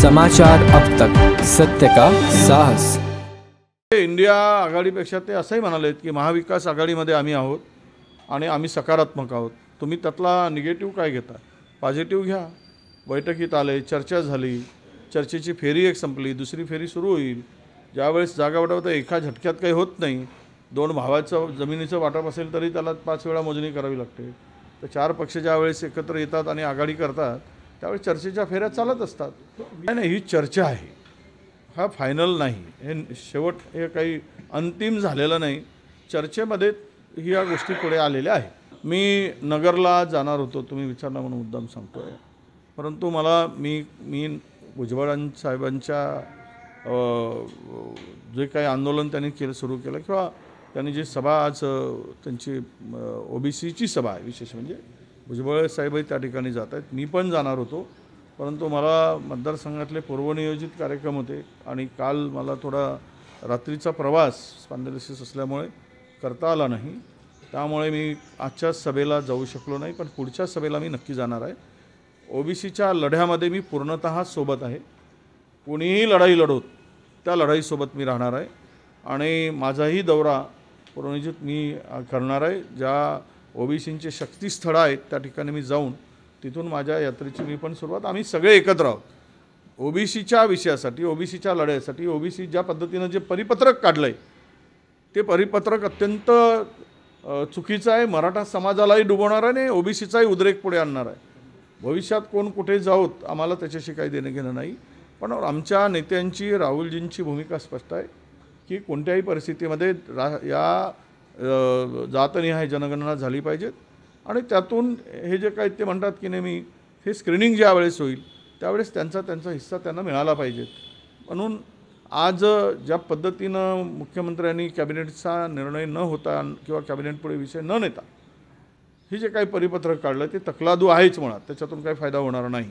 समाचार अब तक, सत्य का साहस। इंडिया आघाडीपेक्षा ते असंही म्हणालेत की महाविकास आघाडीमध्ये आम्ही आहोत आणि आम्ही सकारात्मक आहोत। तुम्ही त्यातला निगेटिव्ह काय घेता? पॉझिटिव्ह घ्या। बैठकीत आले, चर्चा झाली, चर्चेची फेरी एक संपली, दुसरी फेरी सुरू होईल। ज्यावेळेस जागा वाटप एका झटक्यात काही होत नाही। दोन भावाचं जमिनीचं वाटप असेल तरी त्याला 5 वेळा मोजणी करावी लागते। तर 4 पक्ष ज्यावेळेस एकत्र येतात आणि आघाडी करतात त्यावेळेस चर्चेच्या फेऱ्या चालत असतात। नाही, ही चर्चा आहे, हा फायनल नाही, हे शेवट, हे काही अंतिम झालेलं नाही। चर्चेमध्ये ह्या गोष्टी पुढे आलेल्या आहेत। मी नगरला जाणार होतो, तुम्ही विचारला म्हणून मुद्दाम सांगतोय, परंतु मला मी भुजबळ साहेबांच्या जे काही आंदोलन त्यांनी सुरू केलं किंवा त्यांनी जी सभा आज त्यांची ओबीसीची सभा आहे, विशेष म्हणजे भुजबळ साहेबही त्या ठिकाणी जात आहेत, मी पण जाणार होतो, परंतु मला मतदारसंघातले पूर्वनियोजित कार्यक्रम होते आणि काल मला थोडा रात्रीचा प्रवास स्पॉन्डिलायसिस असल्यामुळे करता आला नाही। त्यामुळे मी आजच्या सभेला जाऊ शकलो नाही, पण पुढच्या सभेला मी नक्की जाणार आहे। ओबीसीच्या लढ्यामध्ये मी पूर्णतः सोबत आहे। कोणीही लढाई लढवत त्या लढाईसोबत मी राहणार आहे आणि माझाही दौरा पूर्वनियोजित मी करणार आहे। ज्या ओबीसींचे शक्तिस्थळं आहेत त्या ठिकाणी मी जाऊन तिथून माझ्या यात्रेची मी पण सुरुवात, आम्ही सगळे एकत्र आहोत ओबीसीच्या विषयासाठी, ओबीसीच्या लढ्यासाठी। ओबीसी ज्या पद्धतीनं जे परिपत्रक काढलं आहे ते परिपत्रक अत्यंत चुकीचं आहे, मराठा समाजालाही डुबवणार आहे आणि ओबीसीचाही उद्रेक पुढे आणणार आहे। भविष्यात कोण कुठे जाऊत आम्हाला त्याच्याशी काही देणं घेणं नाही, पण आमच्या नेत्यांची, राहुलजींची भूमिका स्पष्ट आहे की कोणत्याही परिस्थितीमध्ये या जातनिहाय जनगणना झाली पाहिजेत आणि त्यातून हे जे काही ते म्हणतात की नेहमी हे स्क्रीनिंग ज्यावेळेस होईल त्यावेळेस त्यांचा हिस्सा त्यांना मिळाला पाहिजे। म्हणून आज ज्या पद्धतीनं मुख्यमंत्र्यांनी कॅबिनेटचा निर्णय न होता किंवा कॅबिनेटपुढे विषय न नेता हे जे काही परिपत्रक काढलं ते तकलादू आहेच मुळात, त्याच्यातून काही फायदा होणार नाही।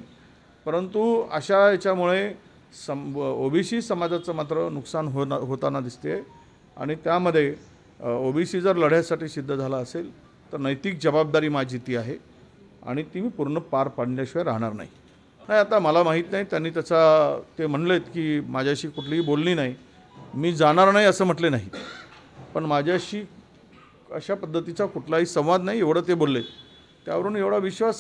परंतु अशा याच्यामुळे ओबीसी समाजाचं मात्र नुकसान होताना दिसते आणि त्यामध्ये ओबीसी जर लढ्यासाठी सिद्ध झाला असेल तर नैतिक जबाबदारी माझी ती आहे आणि ती मी पूर्ण पार पाडण्याशिवाय राहणार नाही। आता मला माहीत नाही, त्यांनी ते म्हणलेत की माझ्याशी कुठलीही बोलणी नाही, मी जाणार नाही असं म्हटले नाही, पण माझ्याशी अशा पद्धतीचा कुठलाही संवाद नाही एवढं ते बोलले। त्यावरून एवढा विश्वास